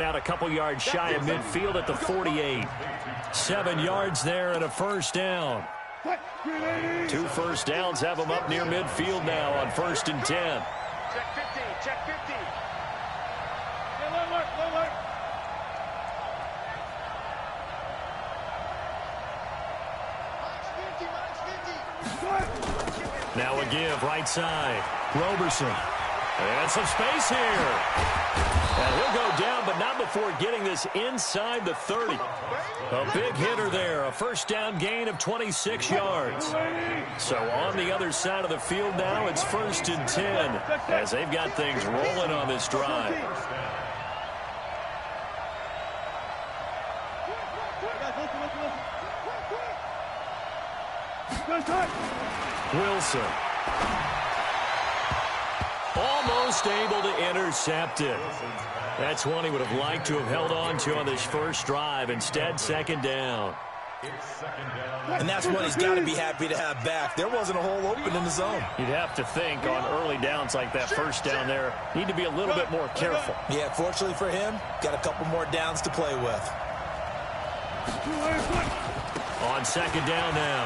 out a couple yards shy of midfield at the 48. 7 yards there and a first down. 2 first downs have them up near midfield now on 1st and 10. Check 50, check 50. Now a give, right side. Roberson. And some space here. And he'll go down, but not before getting this inside the 30. A big hitter there. A first down gain of 26 yards. So on the other side of the field now, it's 1st and 10 as they've got things rolling on this drive. Wilson. Almost able to intercept it. That's one he would have liked to have held on to on this first drive. Instead, 2nd down. And that's one he's got to be happy to have back. There wasn't a hole open in the zone. You'd have to think on early downs like that first down there, need to be a little bit more careful. Yeah, fortunately for him, got a couple more downs to play with. On 2nd down now,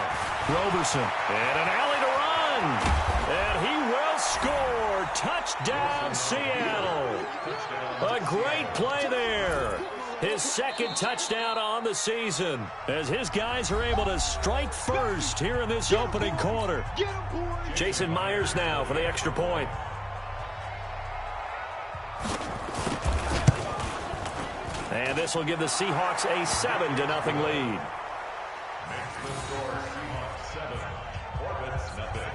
Roberson. And an alley to run. And he will score. Touchdown, Seattle. A great play there. His 2nd touchdown on the season as his guys are able to strike first here in this opening quarter. Jason Myers now for the extra point. And this will give the Seahawks a 7-0 lead. Seahawks 7, Orbits nothing.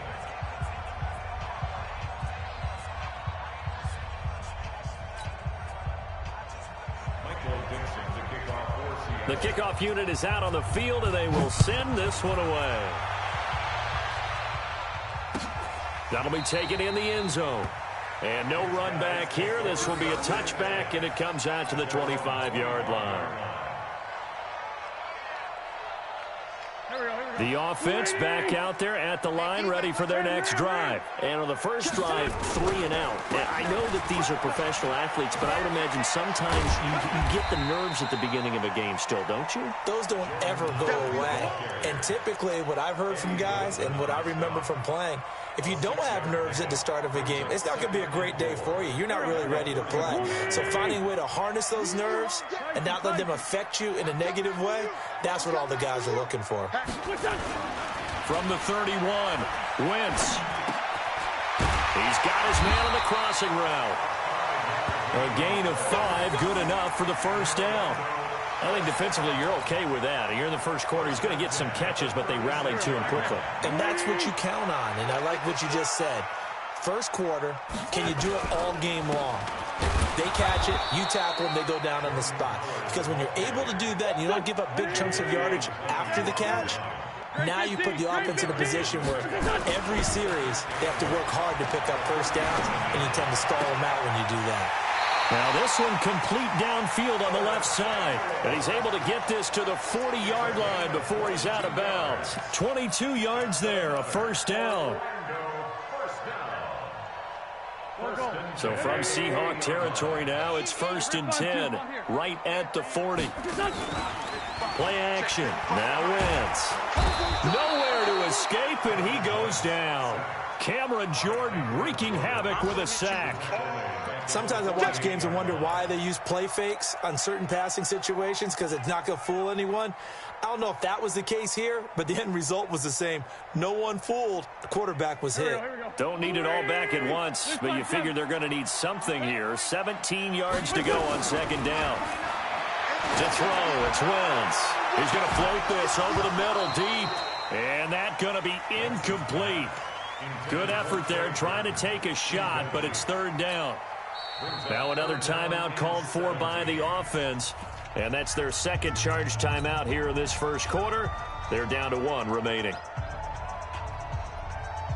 The kickoff unit is out on the field, and they will send this one away. That'll be taken in the end zone. And no run back here. This will be a touchback, and it comes out to the 25-yard line. The offense back out there at the line, ready for their next drive. And on the first drive, 3 and out. And I know that these are professional athletes, but I would imagine sometimes you get the nerves at the beginning of a game still, don't you? Those don't ever go away. And typically what I've heard from guys and what I remember from playing, if you don't have nerves at the start of a game, it's not going to be a great day for you. You're not really ready to play. So finding a way to harness those nerves and not let them affect you in a negative way, that's what all the guys are looking for. From the 31, Wentz. He's got his man on the crossing route. A gain of 5, good enough for the first down. I think defensively you're okay with that. Here in the first quarter, he's going to get some catches, but they rallied to him quickly. And that's what you count on, and I like what you just said. First quarter, can you do it all game long? They catch it, you tackle them, they go down on the spot. Because when you're able to do that and you don't give up big chunks of yardage after the catch, now you put the offense in a position where every series they have to work hard to pick up first downs, and you tend to stall them out when you do that. Now this one complete downfield on the left side. And he's able to get this to the 40-yard line before he's out of bounds. 22 yards there, a first down. So from Seahawk territory now, it's 1st and 10, right at the 40. Play action. Now Wentz. Nowhere to escape, and he goes down. Cameron Jordan wreaking havoc with a sack. Sometimes I watch games and wonder why they use play fakes on certain passing situations, because it's not going to fool anyone. I don't know if that was the case here, but the end result was the same. No one fooled. The quarterback was hit. Don't need it all back at once, but you figure they're going to need something here. 17 yards to go on 2nd down. To throw, it's Wentz. He's going to float this over the middle deep, and that's going to be incomplete. Good effort there trying to take a shot, but it's 3rd down. Now another timeout called for by the offense, and that's their 2nd charge timeout here in this first quarter. They're down to 1 remaining.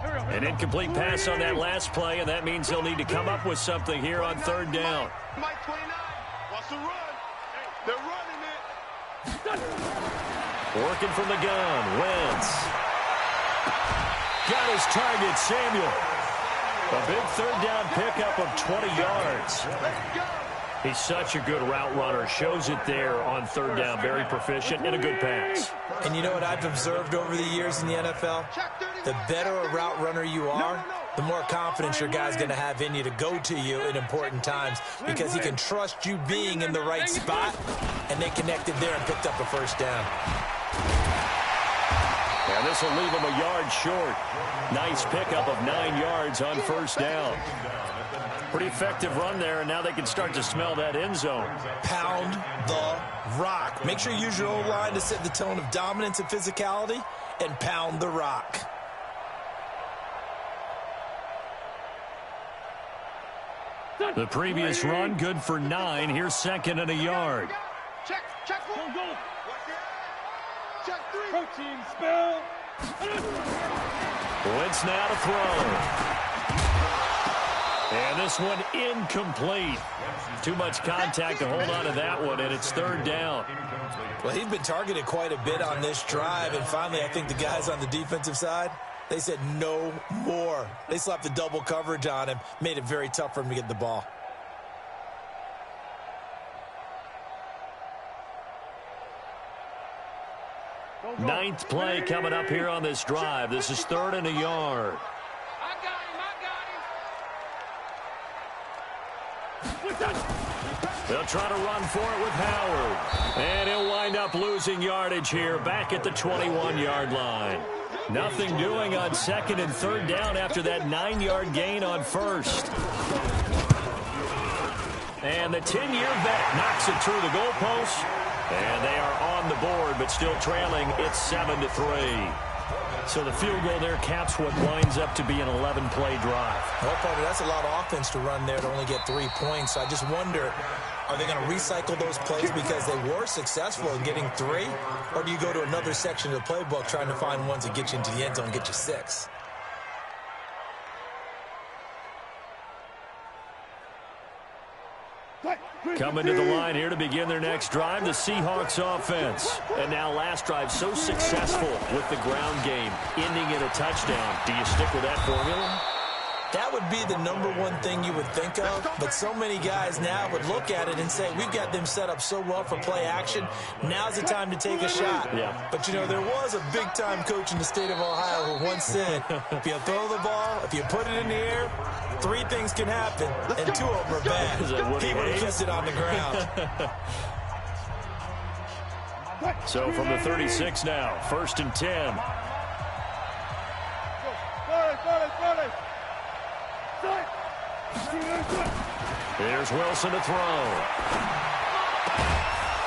An incomplete pass on that last play, and that means they'll need to come up with something here on 3rd down. Mike 29 wants to run. They're running it. Working from the gun, Wentz. Got his target, Samuel. A big 3rd down pickup of 20 yards. He's such a good route runner. Shows it there on third down. Very proficient and a good pass. And you know what I've observed over the years in the NFL? The better a route runner you are, the more confidence your guy's going to have in you to go to you in important times because he can trust you being in the right spot, and they connected there and picked up a first down. And this will leave him a yard short. Nice pickup of 9 yards on first down. Pretty effective run there, and now they can start to smell that end zone. Pound the rock. Make sure you use your O-line to set the tone of dominance and physicality, and pound the rock. The previous run, good for 9. Here's second and a yard. Check one. Go. Check 3. Protein spell. Wentz now to throw. And this one incomplete. Too much contact to hold on to that one, and it's third down. Well, he's been targeted quite a bit on this drive, and finally I think the guys on the defensive side, they said no more. They slapped the double coverage on him, made it very tough for him to get the ball. Ninth play coming up here on this drive. This is third and a yard. They'll try to run for it with Howard. And he'll wind up losing yardage here back at the 21-yard line. Nothing doing on second and third down after that 9-yard gain on first. And the 10-year vet knocks it through the goalpost. And they are on the board, but still trailing. It's 7-3. So the field goal there caps what winds up to be an 11-play drive. Well, partner, that's a lot of offense to run there to only get 3 points. I just wonder, are they going to recycle those plays because they were successful in getting 3? Or do you go to another section of the playbook trying to find ones that get you into the end zone and get you 6? Coming to the line here to begin their next drive, the Seahawks offense. And now last drive so successful with the ground game, ending in a touchdown. Do you stick with that formula? That would be the #1 thing you would think of, but so many guys now would look at it and say, we've got them set up so well for play action, now's the time to take a shot. Yeah. But, you know, there was a big-time coach in the state of Ohio who once said, if you throw the ball, if you put it in the air, 3 things can happen, and 2 of them are bad. He would have kept it on the ground. So from the 36 now, first and 10. Here's Wilson to throw.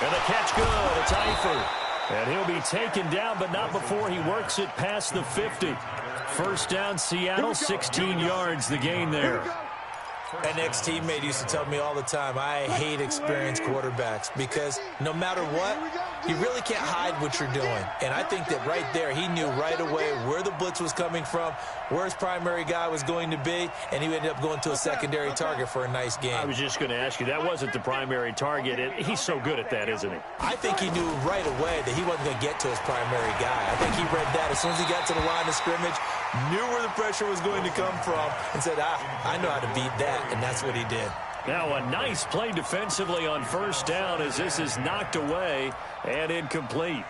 And the catch good. It's Eifert. And he'll be taken down, but not before he works it past the 50. First down, Seattle, 16 yards the gain there. An ex-teammate used to tell me all the time, I hate experienced quarterbacks because no matter what, you really can't hide what you're doing. And I think that right there, he knew right away where the blitz was coming from, where his primary guy was going to be, and he ended up going to a secondary target for a nice game. I was just going to ask you, that wasn't the primary target. He's so good at that, isn't he? I think he knew right away that he wasn't going to get to his primary guy. I think he read that as soon as he got to the line of scrimmage, knew where the pressure was going to come from, and said, I know how to beat that, and that's what he did. Now a nice play defensively on first down as this is knocked away and incomplete.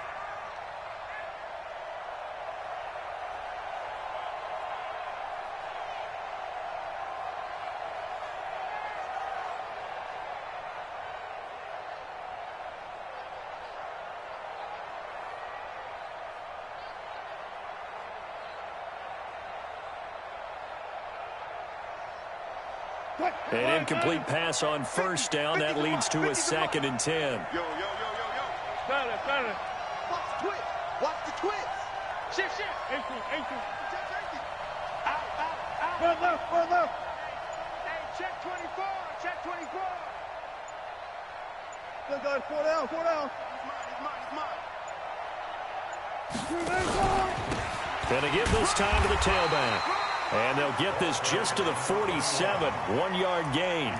An incomplete pass on first down. That leads to a second and 10. Yo. Stanley. Watch the twist. Shift. Ankle. Out. Left. Hey, check 24. Look, guys, 4 down. It's mine. Gonna give this time to the tailback. And they'll get this just to the 47, 1-yard gain.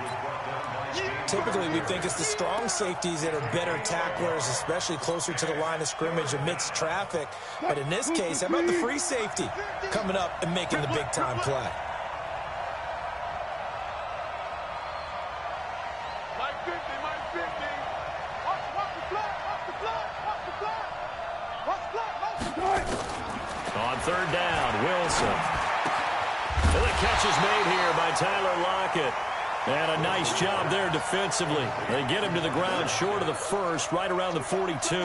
Typically, we think it's the strong safeties that are better tacklers, especially closer to the line of scrimmage amidst traffic. But in this case, how about the free safety coming up and making the big-time play? Like third down, Wilson. And the catch is made here by Tyler Lockett. And a nice job there defensively. They get him to the ground short of the first, right around the 42.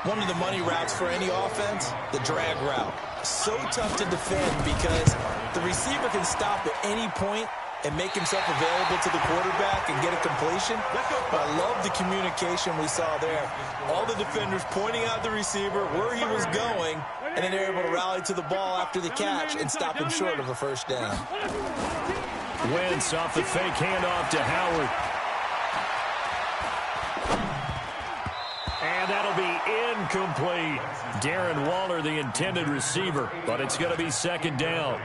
One of the money routes for any offense, the drag route. So tough to defend because the receiver can stop at any point and make himself available to the quarterback and get a completion. But I love the communication we saw there. All the defenders pointing out the receiver, where he was going, and then they're able to rally to the ball after the catch and stop him short of a first down. Wentz off the fake handoff to Howard. And that'll be incomplete. Darren Waller, the intended receiver, but it's going to be second down.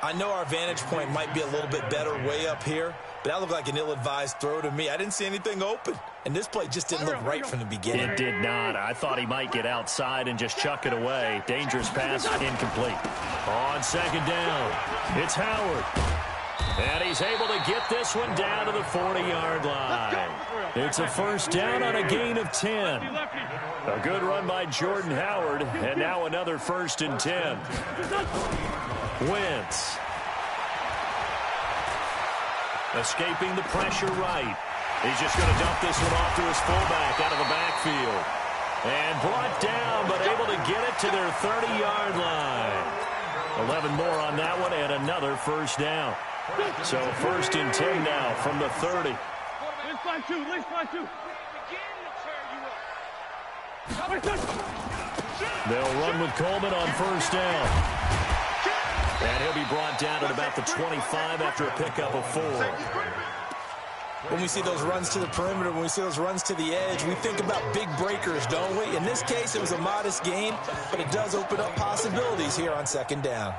I know our vantage point might be a little bit better way up here, but that looked like an ill-advised throw to me. I didn't see anything open, and this play just didn't look right from the beginning. It did not. I thought he might get outside and just chuck it away. Dangerous pass, incomplete. On second down, it's Howard. And he's able to get this one down to the 40-yard line. It's a first down on a gain of 10. A good run by Jordan Howard, and now another 1st and 10. Wentz. Escaping the pressure right. He's just going to dump this one off to his fullback out of the backfield. And brought down, but able to get it to their 30-yard line. 11 more on that one, and another first down. So 1st and 10 now from the 30. They'll run with Coleman on first down. And he'll be brought down at about the 25 after a pickup of 4. When we see those runs to the perimeter, when we see those runs to the edge, we think about big breakers, don't we? In this case, it was a modest gain, but it does open up possibilities here on second down.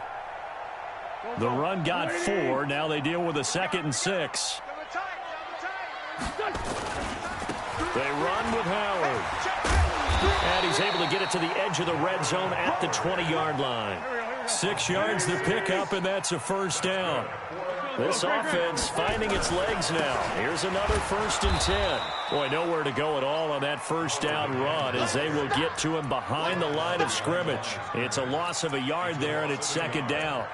The run got 4. Now they deal with a 2nd and 6. They run with Howard. And he's able to get it to the edge of the red zone at the 20-yard line. 6 yards the pickup, and that's a first down. This offense finding its legs now. Here's another 1st and 10. Boy, nowhere to go at all on that first down run as they will get to him behind the line of scrimmage. It's a loss of a yard there, and it's second down.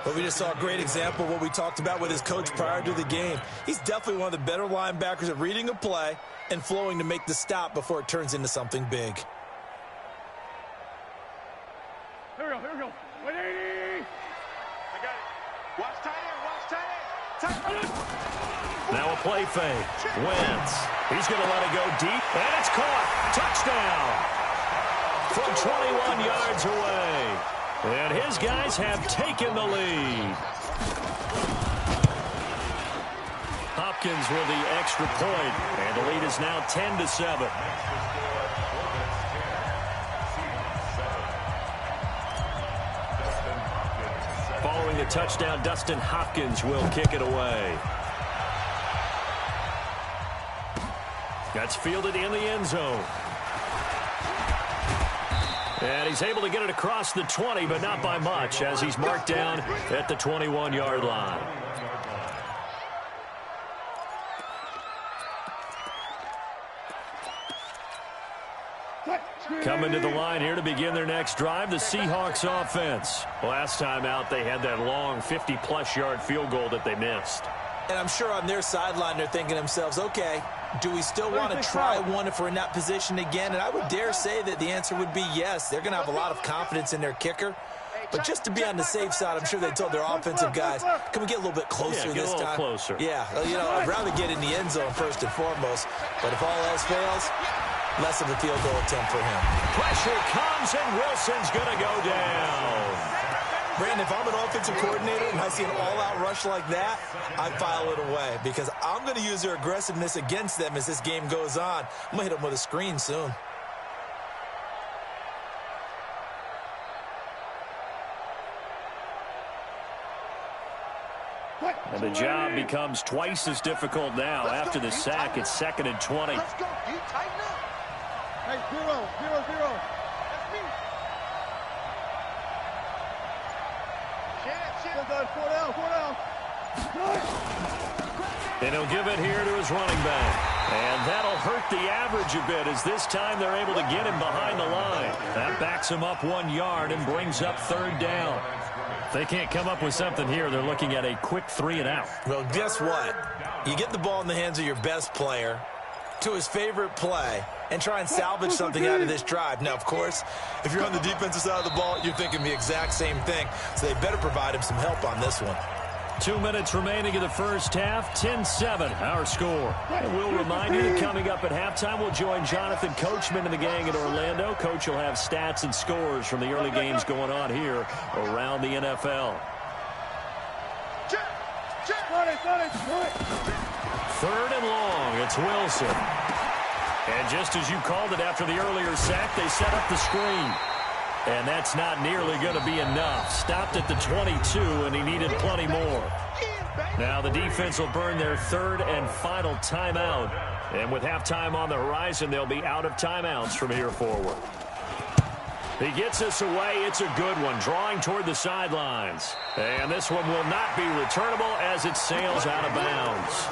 But we just saw a great example of what we talked about with his coach prior to the game. He's definitely one of the better linebackers at reading a play and flowing to make the stop before it turns into something big. Here we go. 180. I got it. Watch tight end. Now a play fake. Wentz. He's going to let it go deep, and it's caught. Touchdown. From 21 yards away. And his guys have taken the lead. Hopkins with the extra point, and the lead is now 10-7. Following the touchdown, Dustin Hopkins will kick it away. That's fielded in the end zone. And he's able to get it across the 20, but not by much, as he's marked down at the 21-yard line. Coming to the line here to begin their next drive, the Seahawks offense. Last time out, they had that long 50-plus yard field goal that they missed. And I'm sure on their sideline, they're thinking to themselves, okay, do we still want to try one if we're in that position again? And I would dare say that the answer would be yes. They're going to have a lot of confidence in their kicker. But just to be on the safe side, I'm sure they told their offensive guys, can we get a little bit closer this time? Get a little closer. Yeah, you know, I'd rather get in the end zone first and foremost. But if all else fails, less of a field goal attempt for him. Pressure comes, and Wilson's going to go down. Brandon, if I'm an offensive coordinator and I see an all-out rush like that, I file it away because I'm going to use their aggressiveness against them as this game goes on. I'm going to hit them with a screen soon. And the job becomes twice as difficult now after the sack. It's 2nd and 20. Let's go. You tighten up. Hey, 0-0-0. That's me. Shit. 4 down. And he'll give it here to his running back. And that'll hurt the average a bit, as this time they're able to get him behind the line. That backs him up 1 yard and brings up 3rd down. If they can't come up with something here, they're looking at a quick 3 and out. Well, guess what? You get the ball in the hands of your best player to his favorite play and try and salvage something out of this drive. Now, of course, if you're on the defensive side of the ball, you're thinking the exact same thing. So they better provide him some help on this one. 2 minutes remaining in the first half. 10-7, our score. And we'll remind you that coming up at halftime, we'll join Jonathan Coachman and the gang in Orlando. Coach will have stats and scores from the early games going on here around the NFL. 3rd and long. It's Wilson. And just as you called it after the earlier sack, they set up the screen. And that's not nearly going to be enough. Stopped at the 22, and he needed plenty more. Now the defense will burn their 3rd and final timeout. And with halftime on the horizon, they'll be out of timeouts from here forward. He gets us away. It's a good one, drawing toward the sidelines. And this one will not be returnable as it sails out of bounds.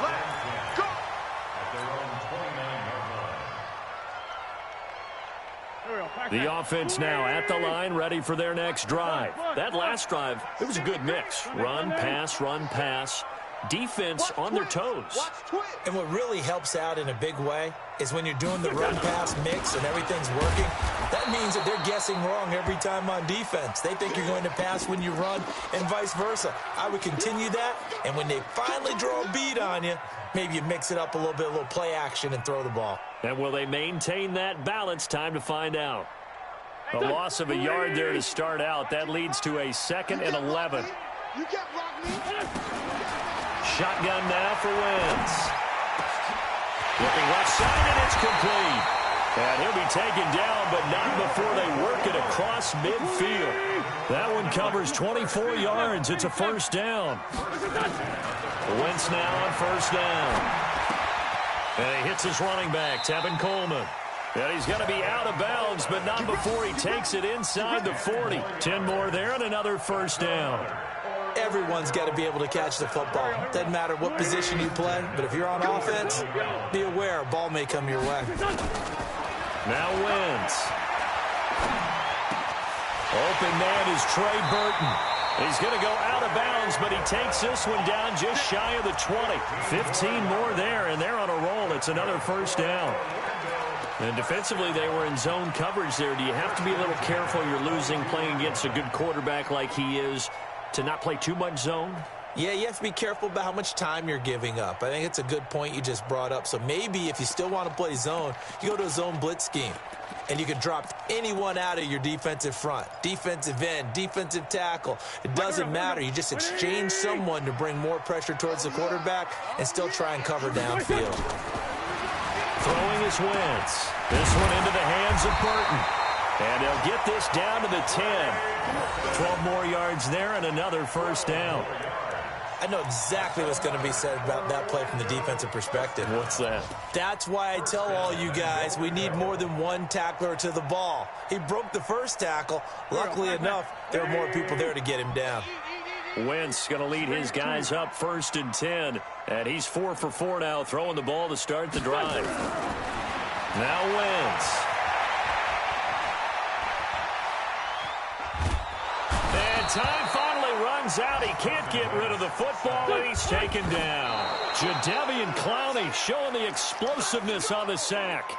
The offense now at the line, ready for their next drive. That last drive, it was a good mix. Run, pass, defense on their toes. And what really helps out in a big way is when you're doing the run-pass mix and everything's working, that means that they're guessing wrong every time on defense. They think you're going to pass when you run and vice versa. I would continue that, and when they finally draw a beat on you, maybe you mix it up a little bit, a little play action, and throw the ball. And will they maintain that balance? Time to find out. A loss of a yard there to start out. That leads to a 2nd and 11. Shotgun now for Wentz. Looking left side, and it's complete. And he'll be taken down, but not before they work it across midfield. That one covers 24 yards. It's a 1st down. Wentz now on 1st down. And he hits his running back, Tevin Coleman. And he's going to be out of bounds, but not before he takes it inside the 40. 10 more there and another 1st down. Everyone's got to be able to catch the football. Doesn't matter what position you play, but if you're on offense, be aware a ball may come your way. Now Wentz. Open man is Trey Burton. He's going to go out of bounds, but he takes this one down just shy of the 20. 15 more there, and they're on a roll. It's another 1st down. And defensively, they were in zone coverage there. Do you have to be a little careful? You're losing playing against a good quarterback like he is to not play too much zone? Yeah, you have to be careful about how much time you're giving up. I think it's a good point you just brought up. So maybe if you still want to play zone, you go to a zone blitz scheme. And you can drop anyone out of your defensive front. Defensive end, defensive tackle. It doesn't matter. You just exchange someone to bring more pressure towards the quarterback and still try and cover downfield. Throwing is Wentz. This one into the hands of Burton. And they'll get this down to the 10. 12 more yards there and another 1st down. I know exactly what's going to be said about that play from the defensive perspective. What's that? That's why I tell all you guys we need more than one tackler to the ball. He broke the 1st tackle. Luckily enough, there were more people there to get him down. Wentz going to lead his guys up 1st and 10. And he's 4 for 4 now, throwing the ball to start the drive. Now Wentz. And time finally runs out. He can't get rid of the football, and he's taken down. Jadeveon Clowney showing the explosiveness on the sack.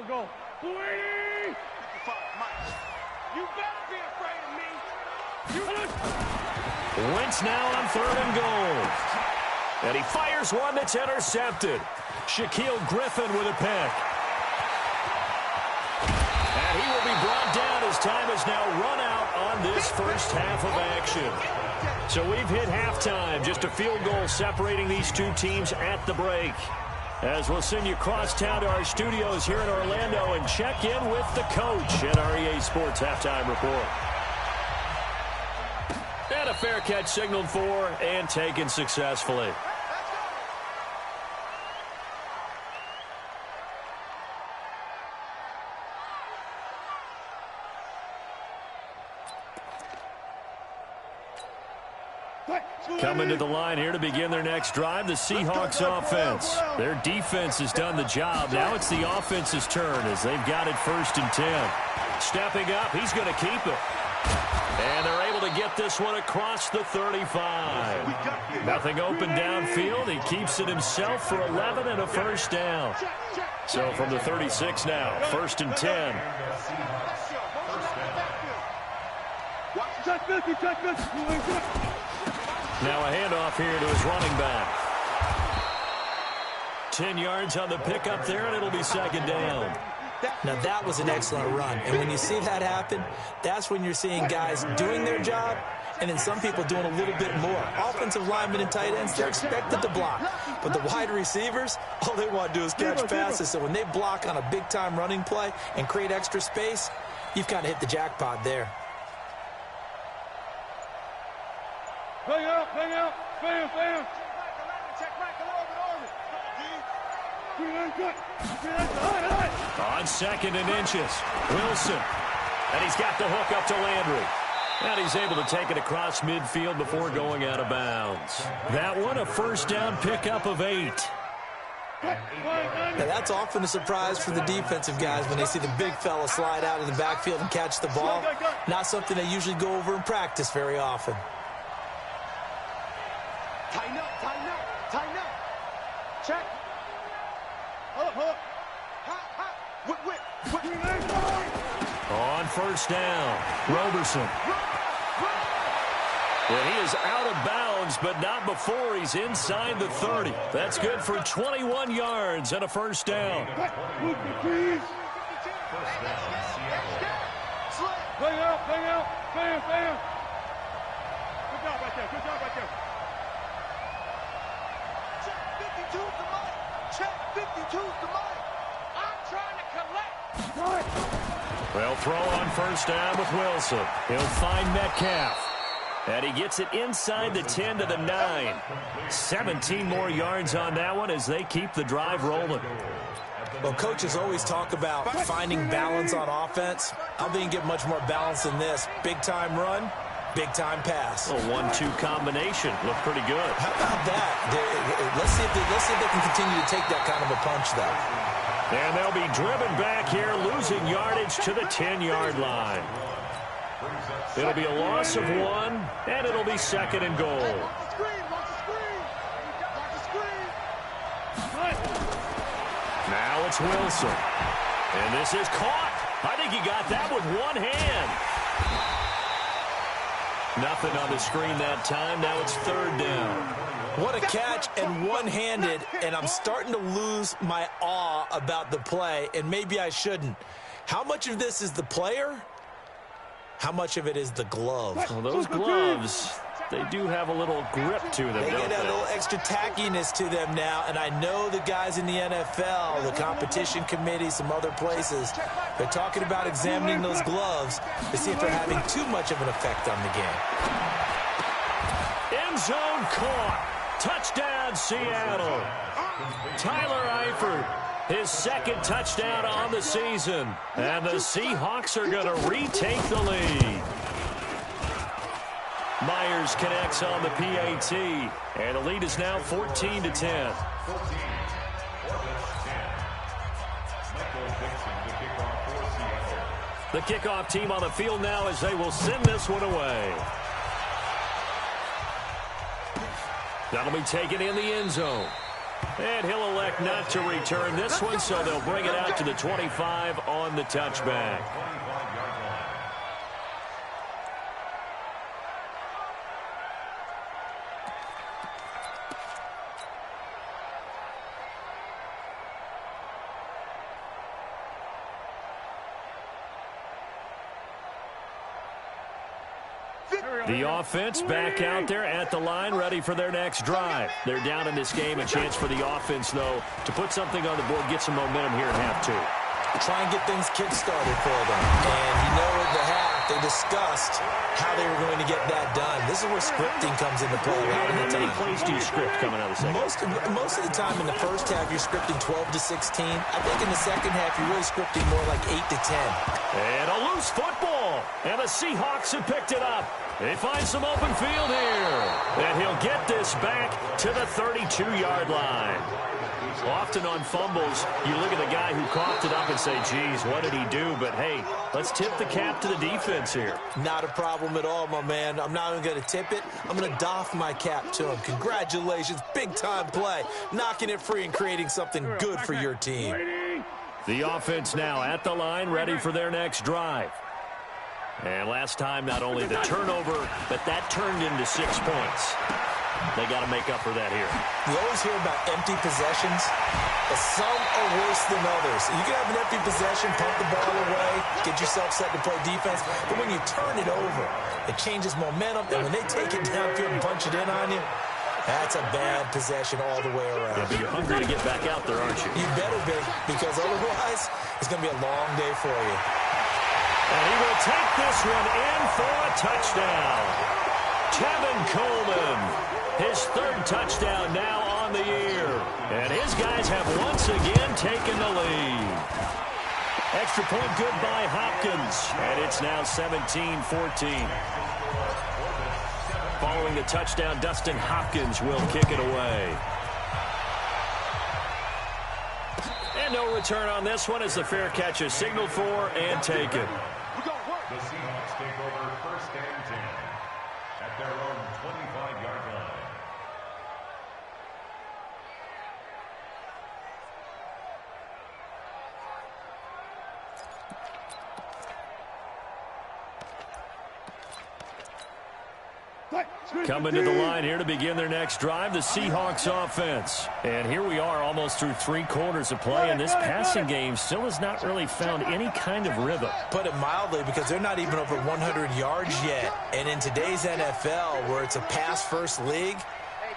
Go. Please! You better be afraid of me. Wentz now on 3rd and goal. And he fires one that's intercepted. Shaquille Griffin with a pick. And he will be brought down as time has now run out on this 1st half of action. So we've hit halftime. Just a field goal separating these two teams at the break. As we'll send you across town to our studios here in Orlando and check in with the coach at our EA Sports Halftime Report. And a fair catch signaled for and taken successfully. Coming to the line here to begin their next drive, the Seahawks offense. Their defense has done the job. Now it's the offense's turn as they've got it 1st and 10. Stepping up, he's going to keep it. And they're able to get this one across the 35. Nothing open downfield. He keeps it himself for 11 and a 1st down. So from the 36 now, 1st and 10. Now a handoff here to his running back. 10 yards on the pickup there, and it'll be 2nd down. Now, that was an excellent run. And when you see that happen, that's when you're seeing guys doing their job and then some people doing a little bit more. Offensive linemen and tight ends, they're expected to block. But the wide receivers, all they want to do is catch passes. So when they block on a big-time running play and create extra space, you've kind of hit the jackpot there. Bang out, bam, bam. On 2nd and inches, Wilson. And he's got the hook up to Landry. And he's able to take it across midfield before going out of bounds. That one, a 1st down pickup of 8. Now, that's often a surprise for the defensive guys when they see the big fella slide out of the backfield and catch the ball. Not something they usually go over in practice very often. Tighten up. Check. On 1st down, Roberson. Well, he is out of bounds, but not before he's inside the 30. That's good for 21 yards and a 1st down. Bang out, bam. Good job right there. Check 52's the mic. Check 52's the mic. I'm trying to collect. Well, throw on 1st down with Wilson. He'll find Metcalf. And he gets it inside the 10 to the 9. 17 more yards on that one as they keep the drive rolling. Well, coaches always talk about finding balance on offense. I don't think you get much more balance than this. Big-time run, big-time pass. A 1-2 combination. Looked pretty good. How about that? Let's see if they can continue to take that kind of a punch, though. And they'll be driven back here, losing yardage to the 10-yard line. It'll be a loss of 1, and it'll be 2nd and goal. Now it's Wilson. And this is caught. I think he got that with one hand. Nothing on the screen that time. Now it's 3rd down. What a catch and one-handed, and I'm starting to lose my awe about the play, and maybe I shouldn't. How much of this is the player? How much of it is the glove? Well, those gloves, they do have a little grip to them, They don't get a they? little extra tackiness to them now, and I know the guys in the NFL, the competition committee, some other places, they're talking about examining those gloves to see if they're having too much of an effect on the game. End zone caught. Touchdown, Seattle. Tyler Eifert, his 2nd touchdown on the season. And the Seahawks are going to retake the lead. Myers connects on the PAT. And the lead is now 14-10. The kickoff team on the field now as they will send this one away. That'll be taken in the end zone. And he'll elect not to return this one, so they'll bring it out to the 25 on the touchback. The offense back out there at the line, ready for their next drive. They're down in this game. A chance for the offense, though, to put something on the board, get some momentum here in half 2. Try and get things kick-started for them. And you know at the half, they discussed how they were going to get that done. This is where scripting comes into play a lot of the How many time. plays do you script coming out of the second? Most of the time in the first half, you're scripting 12 to 16. I think in the second half, you're really scripting more like 8 to 10. And a loose football. And the Seahawks have picked it up. They find some open field here. And he'll get this back to the 32-yard line. Often on fumbles, you look at the guy who coughed it up and say, geez, what did he do? But, hey, let's tip the cap to the defense here. Not a problem at all, my man. I'm not even going to tip it. I'm going to doff my cap to him. Congratulations. Big-time play. Knocking it free and creating something good for your team. The offense now at the line, ready for their next drive. And last time, not only the turnover, but that turned into 6 points. They got to make up for that here. You always hear about empty possessions, but some are worse than others. You can have an empty possession, pump the ball away, get yourself set to play defense, but when you turn it over, it changes momentum, and when they take it downfield and punch it in on you, that's a bad possession all the way around. Yeah, but you're hungry to get back out there, aren't you? You better be, because otherwise, it's going to be a long day for you. And he will take this one in for a touchdown. Kevin Coleman, his third touchdown now on the year. And his guys have once again taken the lead. Extra point good by Hopkins. And it's now 17-14. Following the touchdown, Dustin Hopkins will kick it away. And no return on this one as the fair catch is signaled for and taken. The Seahawks take over 1st and 10 at their own 25-yard line. Coming to the line here to begin their next drive, the Seahawks offense. And here we are almost through 3 quarters of play, and this passing game still has not really found any kind of rhythm. Put it mildly, because they're not even over 100 yards yet. And in today's NFL, where it's a pass-first league,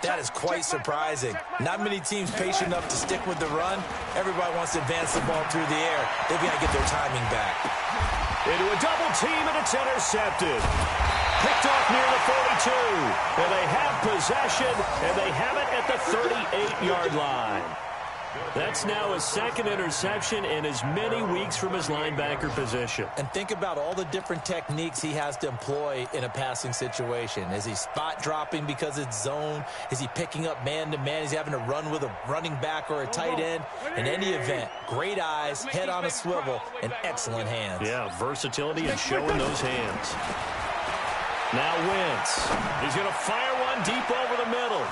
that is quite surprising. Not many teams patient enough to stick with the run. Everybody wants to advance the ball through the air. They've got to get their timing back. Into a double team, and it's intercepted. Picked off near the 42. And they have possession, and they have it at the 38-yard line. That's now his second interception in as many weeks from his linebacker position. And think about all the different techniques he has to employ in a passing situation. Is he spot dropping because it's zone? Is he picking up man-to-man? Is he having to run with a running back or a tight end? In any event, great eyes, head on a swivel, and excellent hands. Yeah, versatility and showing those hands. Now Wentz. He's going to fire one deep over the middle.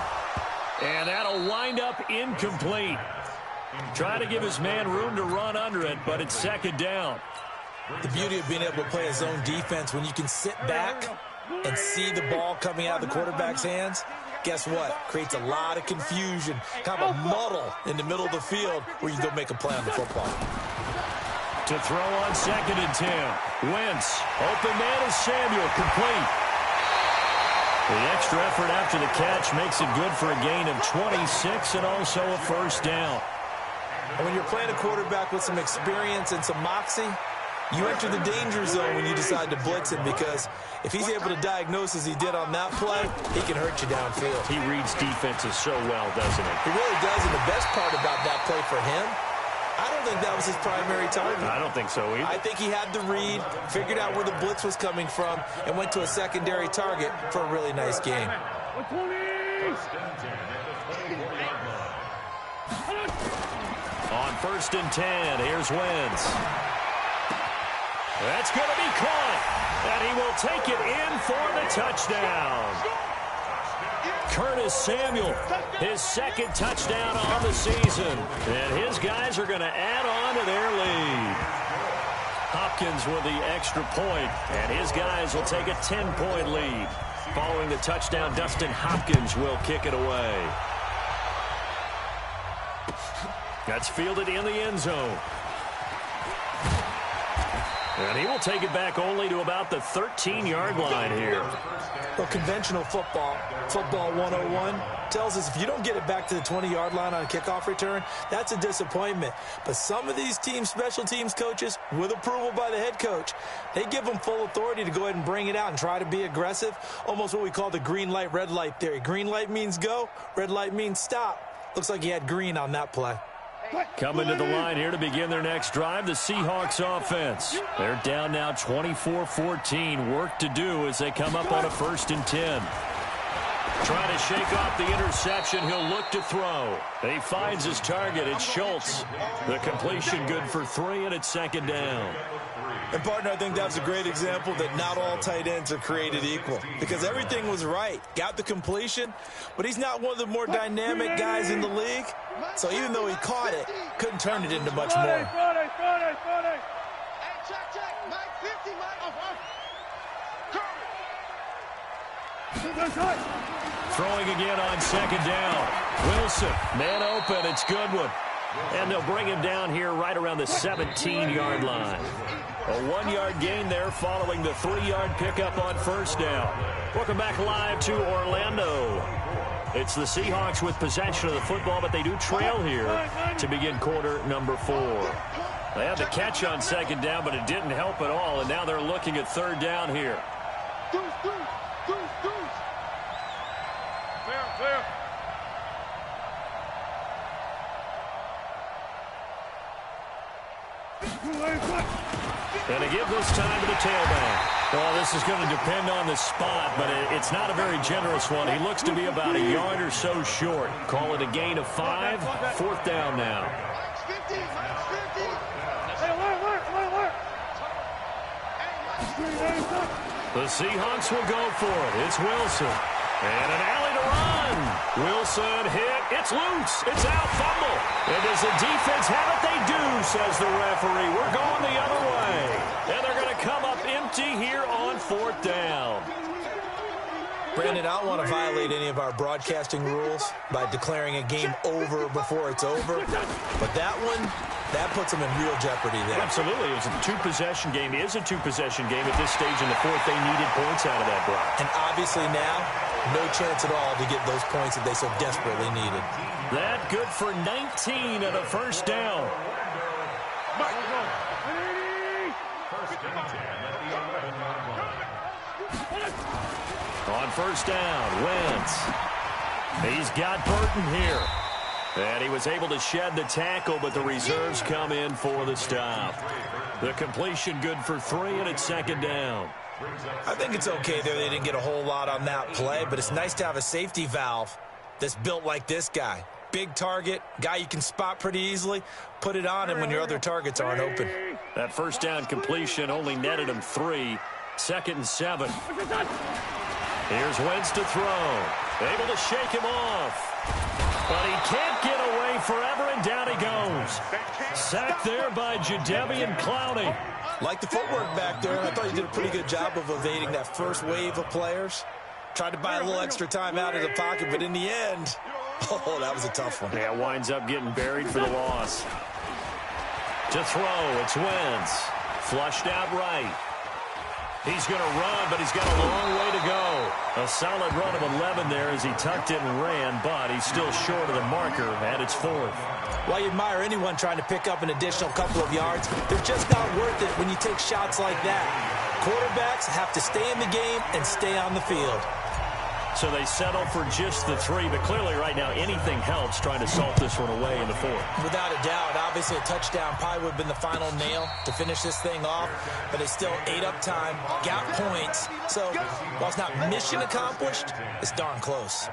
And that'll wind up incomplete. Trying to give his man room to run under it, but it's second down. The beauty of being able to play a zone defense, when you can sit back and see the ball coming out of the quarterback's hands, guess what? Creates a lot of confusion, kind of a muddle in the middle of the field where you can go make a play on the football. To throw on 2nd and 10. Wentz, open man is Samuel, complete. The extra effort after the catch makes it good for a gain of 26 and also a first down. And when you're playing a quarterback with some experience and some moxie, you enter the danger zone when you decide to blitz him, because if he's able to diagnose as he did on that play, he can hurt you downfield. He reads defenses so well, doesn't he? He really does, and the best part about that play for him, I don't think that was his primary target. I don't think so either. I think he had the read, figured out where the blitz was coming from, and went to a secondary target for a really nice game. 1st and 10 at the 24-yard line. On 1st and 10, here's Wentz. That's going to be caught, and he will take it in for the touchdown. Curtis Samuel, his second touchdown on the season, and his guys are going to add on to their lead. Hopkins with the extra point, and his guys will take a 10-point lead. Following the touchdown, Dustin Hopkins will kick it away. That's fielded in the end zone. And he will take it back only to about the 13-yard line here. Well, conventional football 101, tells us if you don't get it back to the 20-yard line on a kickoff return, that's a disappointment. But some of these teams, special teams coaches, with approval by the head coach, they give them full authority to go ahead and bring it out and try to be aggressive, almost what we call the green light, red light theory. Green light means go, red light means stop. Looks like he had green on that play. Coming to the line here to begin their next drive, the Seahawks offense. They're down now 24-14. Work to do as they come up on a 1st and 10. Trying to shake off the interception. He'll look to throw. He finds his target. It's Schultz. The completion good for 3, and it's 2nd down. And, partner, I think that's a great example that not all tight ends are created equal, because everything was right. Got the completion, but he's not one of the more dynamic guys in the league. So even though he caught it, couldn't turn it into much more. Hey, check. Mike 50, Mike. Throwing again on 2nd down. Wilson, man open. It's Goodwin. And they'll bring him down here right around the 17-yard line. A 1-yard gain there following the 3-yard pickup on 1st down. Welcome back live to Orlando. It's the Seahawks with possession of the football, but they do trail here to begin quarter number 4. They had the catch on 2nd down, but it didn't help at all, and now they're looking at 3rd down here. Clear. And to give this time to the tailback. Well, this is going to depend on the spot, but it's not a very generous one. He looks to be about a yard or so short. Call it a gain of 5. 4th down now. The Seahawks will go for it. It's Wilson. And an alley to run. Wilson hit. It's loose. It's out. Fumble. And does the defense have it? They do, says the referee. We're going the other way. And they're going to come up empty here on 4th down. Brandon, I don't want to violate any of our broadcasting rules by declaring a game over before it's over. But that one, that puts them in real jeopardy there. Absolutely. It was a 2-possession game. It is a 2-possession game at this stage in the 4th. They needed points out of that, Brock. And obviously now, no chance at all to get those points that they so desperately needed. That good for 19 and a 1st down. On 1st down, Wentz. He's got Burton here. And he was able to shed the tackle, but the reserves come in for the stop. The completion good for 3, and it's 2nd down. I think it's okay there. They didn't get a whole lot on that play, but it's nice to have a safety valve that's built like this guy. Big target, guy you can spot pretty easily. Put it on him when your other targets aren't open. That 1st down completion only netted him 3. 2nd and 7. Here's Wentz to throw. Able to shake him off. But he can't get away forever, and down he goes. Sacked there by Jadeveon Clowney. Like the footwork back there. I thought he did a pretty good job of evading that first wave of players. Tried to buy a little extra time out of the pocket, but in the end, oh, that was a tough one. Yeah, winds up getting buried for the loss. To throw, it's Wentz. Flushed out right. He's going to run, but he's got a long way to go. A solid run of 11 there as he tucked it and ran, but he's still short of the marker, and it's 4th. While you admire anyone trying to pick up an additional couple of yards, they're just not worth it when you take shots like that. Quarterbacks have to stay in the game and stay on the field. So they settle for just the 3, but clearly right now anything helps trying to salt this one away in the 4th. Without a doubt, obviously a touchdown probably would have been the final nail to finish this thing off, but it's still ate up time, got points. So while it's not mission accomplished, it's darn close.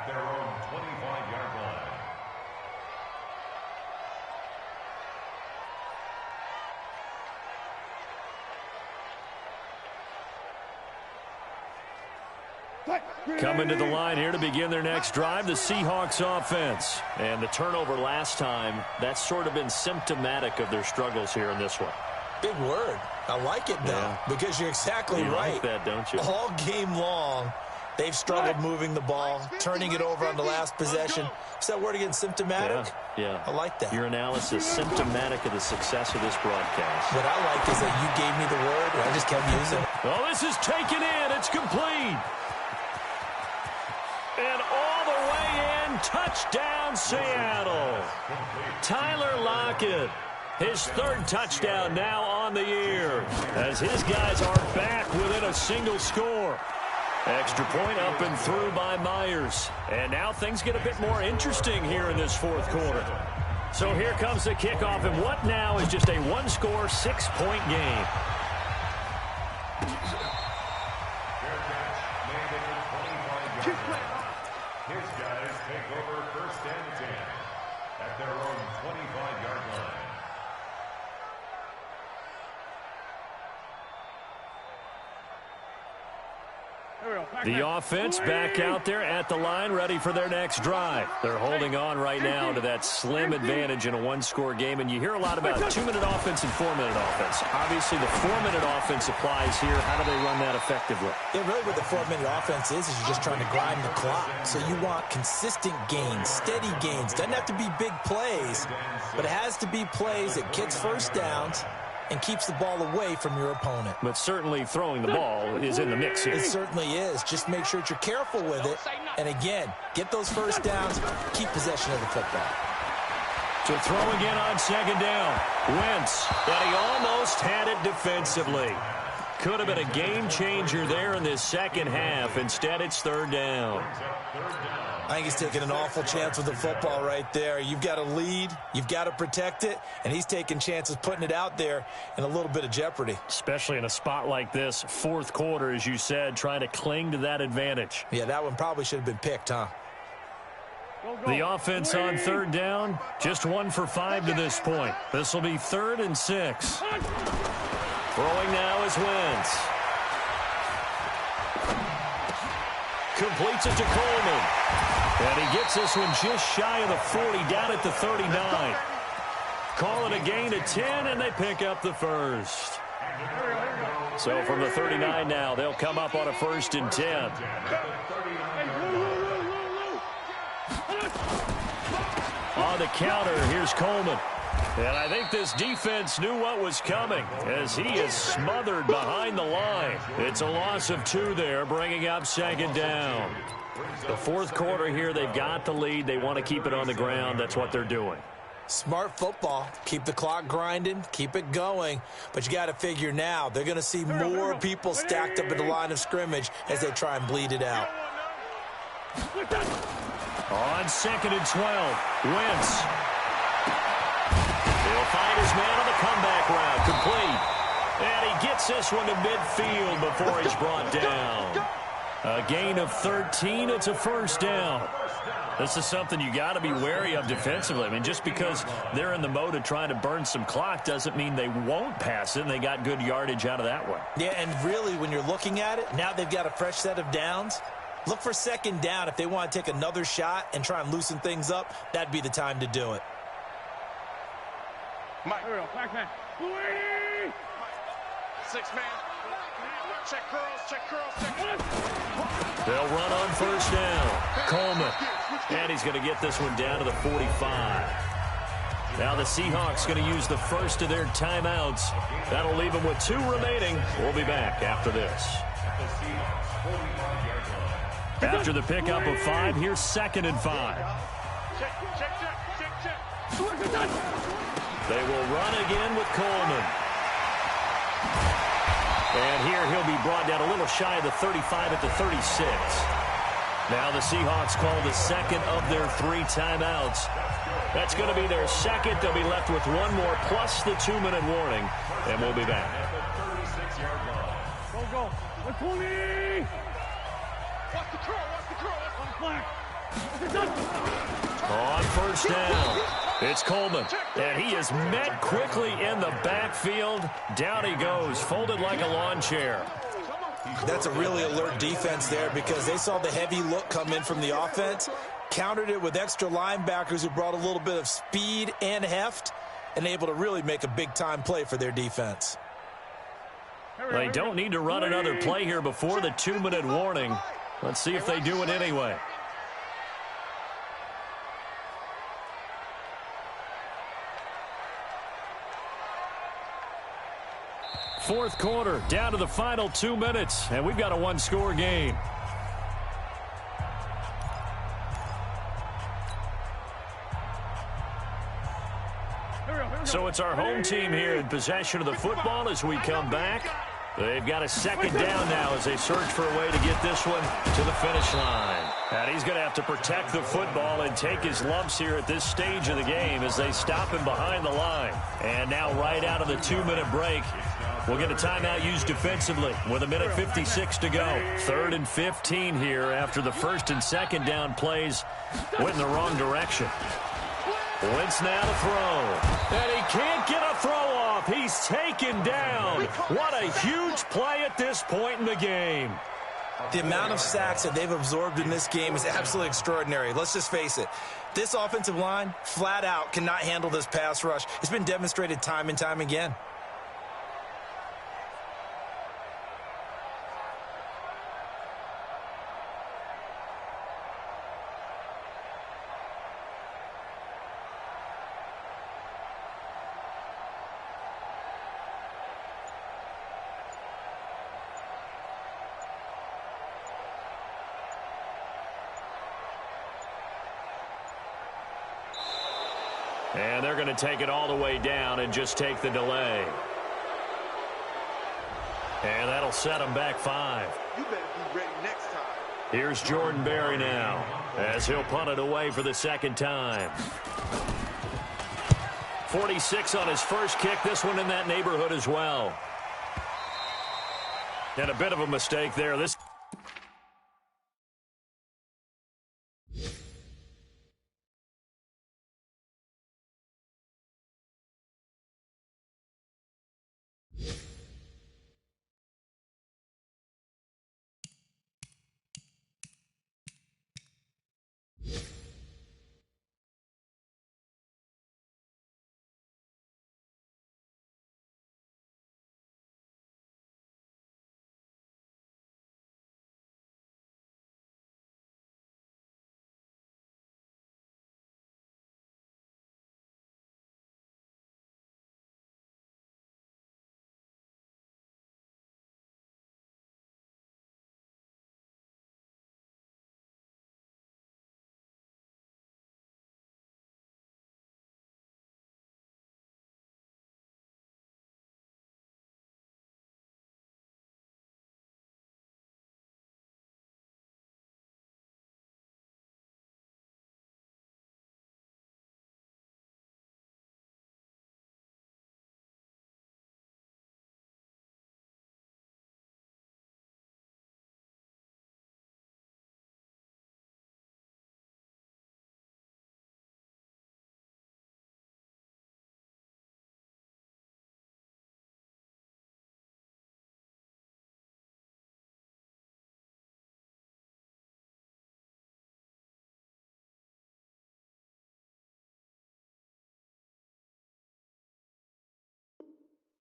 Coming to the line here to begin their next drive, the Seahawks offense. And the turnover last time, that's sort of been symptomatic of their struggles here in this one. Big word. I like it, though, because you're exactly right. You like that, don't you? All game long, they've struggled moving the ball, turning it over on the last possession. Is that word again, symptomatic? Yeah. I like that. Your analysis, symptomatic of the success of this broadcast. What I like is that you gave me the word, and I just kept using it. Well, this is taken in. It's complete. And all the way in, touchdown Seattle. Tyler Lockett, his 3rd touchdown now on the year, as his guys are back within a single score. Extra point up and through by Myers. And now things get a bit more interesting here in this 4th quarter. So here comes the kickoff, and what now is just a one-score, 6-point game. His guys take over first and 10 at their own 25-yard line. The offense back out there at the line, ready for their next drive. They're holding on right now to that slim advantage in a one-score game, and you hear a lot about 2-minute offense and 4-minute offense. Obviously, the 4-minute offense applies here. How do they run that effectively? Yeah, really what the 4-minute offense is you're just trying to grind the clock. So you want consistent gains, steady gains. Doesn't have to be big plays, but it has to be plays that gets first downs and keeps the ball away from your opponent. But certainly throwing the ball is in the mix here. It certainly is. Just make sure that you're careful with it. And again, get those first downs, keep possession of the football. To throw again on second down. Wentz, and he almost had it defensively. Could have been a game changer there in this second half. Instead, it's third down. I think he's taking an awful chance with the football right there. You've got to lead, you've got to protect it, and he's taking chances putting it out there in a little bit of jeopardy. Especially in a spot like this, fourth quarter, as you said, trying to cling to that advantage. Yeah, that one probably should have been picked, huh? The offense on third down, just 1 for 5 to this point. This will be 3rd and 6. Throwing now is Wentz. Completes it to Coleman. And he gets this one just shy of the 40, down at the 39. Call it a gain of 10, and they pick up the first. So from the 39 now, they'll come up on a 1st and 10. On the counter, here's Coleman. And I think this defense knew what was coming as he is smothered behind the line. It's a loss of 2 there, bringing up second down. The fourth quarter here, they've got the lead. They want to keep it on the ground. That's what they're doing. Smart football. Keep the clock grinding. Keep it going. But you got to figure now, they're going to see more people stacked up at the line of scrimmage as they try and bleed it out. On 2nd and 12, Wentz. He'll find his man on the comeback route. Complete. And he gets this one to midfield before he's brought down. A gain of 13. It's a 1st down. This is something you got to be wary of defensively. I mean, just because they're in the mode of trying to burn some clock doesn't mean they won't pass it, and they got good yardage out of that one. Yeah, and really, when you're looking at it, now they've got a fresh set of downs. Look for second down. If they want to take another shot and try and loosen things up, that'd be the time to do it. Mike. Back man. 6-man. Check curls, check curls, check curls. They'll run on 1st down. Coleman. And he's going to get this one down to the 45. Now the Seahawks going to use the first of their timeouts. That'll leave them with 2 remaining. We'll be back after this. After the pickup of 5, here's 2nd and 5. They will run again with Coleman. And here he'll be brought down a little shy of the 35 at the 36. Now the Seahawks call the 2nd of their 3 timeouts. That's going to be their 2nd. They'll be left with 1 more plus the 2-minute warning. And we'll be back. Go. 20. Watch the curl, watch the curl. On 1st down, it's Coleman. And he is met quickly in the backfield. Down he goes, folded like a lawn chair. That's a really alert defense there because they saw the heavy look come in from the offense, countered it with extra linebackers who brought a little bit of speed and heft, and able to really make a big-time play for their defense. They don't need to run another play here before the 2-minute warning. Let's see if they do it anyway. Fourth quarter, down to the final 2 minutes, and we've got a 1-score game. So it's our home team here in possession of the football as we come back. They've got a second down now as they search for a way to get this one to the finish line. And he's going to have to protect the football and take his lumps here at this stage of the game as they stop him behind the line. And now right out of the 2-minute break, we'll get a timeout used defensively with 1:56 to go. 3rd and 15 here after the first and second down plays went in the wrong direction. Wentz now to throw. And he can't get a throw off. He's taken down. What a huge play at this point in the game. The amount of sacks that they've absorbed in this game is absolutely extraordinary. Let's just face it. This offensive line, flat out, cannot handle this pass rush. It's been demonstrated time and time again. And they're going to take it all the way down and just take the delay. And that'll set them back 5. You better be ready next time. Here's Jordan Berry now as he'll punt it away for the second time. 46 on his first kick. This one in that neighborhood as well. And a bit of a mistake there. This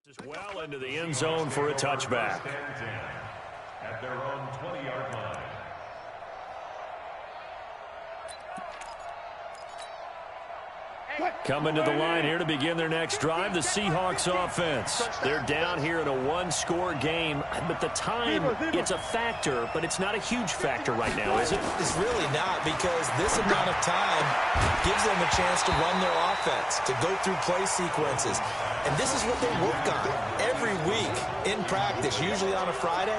is well into the end zone for a touchback. At their own 20-yard line. Coming to the line here to begin their next drive, the Seahawks offense. They're down here in a one-score game, but the time, it's a factor, but it's not a huge factor right now, is it? It's really not, because this amount of time gives them a chance to run their offense, to go through play sequences. And this is what they work on every week in practice, usually on a Friday.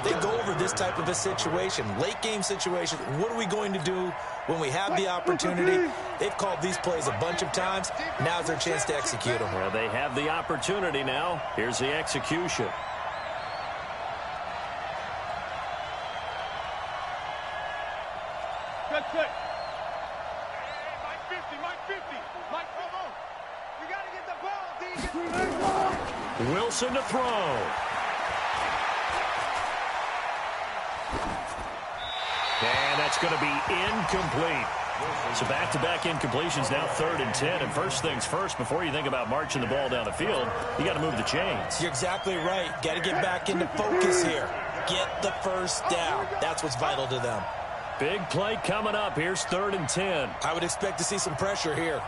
They go over this type of a situation, late-game situation. What are we going to do when we have the opportunity? They've called these plays a bunch of times. Now's their chance to execute them. Well, they have the opportunity now. Here's the execution. Good, good. Mike 50, Mike 50. Mike, come on. You got to get the ball, D. Wilson to throw. And that's going to be incomplete. So back-to-back incompletions, now 3rd and 10. And first things first, before you think about marching the ball down the field, you got to move the chains. You're exactly right. Got to get back into focus here. Get the first down. That's what's vital to them. Big play coming up. Here's 3rd and 10. I would expect to see some pressure here.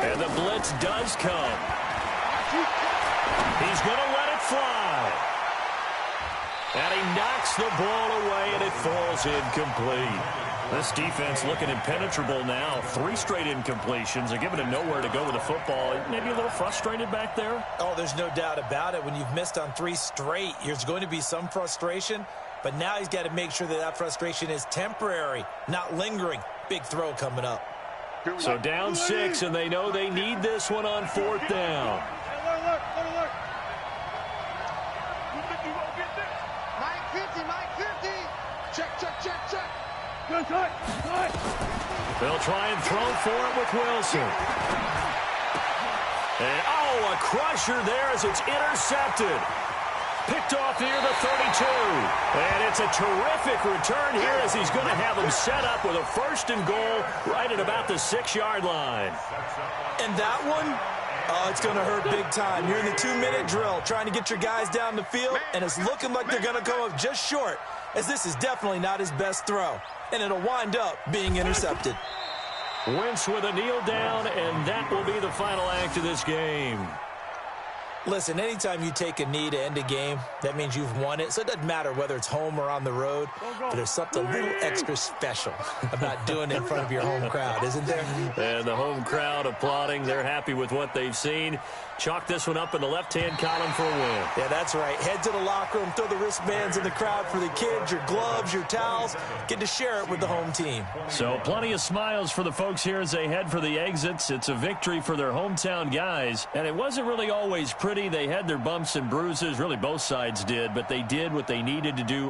And the blitz does come. He's going to let it fly. And he knocks the ball away, and it falls incomplete. This defense looking impenetrable now. 3 straight incompletions. They're giving him nowhere to go with the football. Maybe a little frustrated back there? Oh, there's no doubt about it. When you've missed on 3 straight, there's going to be some frustration. But now he's got to make sure that that frustration is temporary, not lingering. Big throw coming up. So down 6, and they know they need this one on 4th down. They'll try and throw for it with Wilson. And, oh, a crusher there as it's intercepted. Picked off near the 32. And it's a terrific return here as he's going to have him set up with a 1st and goal right at about the 6-yard line. And that one, oh, it's going to hurt big time. You're in the 2-minute drill trying to get your guys down the field, and it's looking like they're going to come up just short, as this is definitely not his best throw. And it'll wind up being intercepted. Wentz with a kneel down, and that will be the final act of this game. Listen, anytime you take a knee to end a game, that means you've won it. So it doesn't matter whether it's home or on the road, but there's something a little extra special about doing it in front of your home crowd, isn't there? And the home crowd applauding. They're happy with what they've seen. Chalk this one up in the left-hand column for a win. Yeah, that's right. Head to the locker room, throw the wristbands in the crowd for the kids, your gloves, your towels. Get to share it with the home team. So plenty of smiles for the folks here as they head for the exits. It's a victory for their hometown guys. And it wasn't really always pretty. They had their bumps and bruises. Really, both sides did. But they did what they needed to do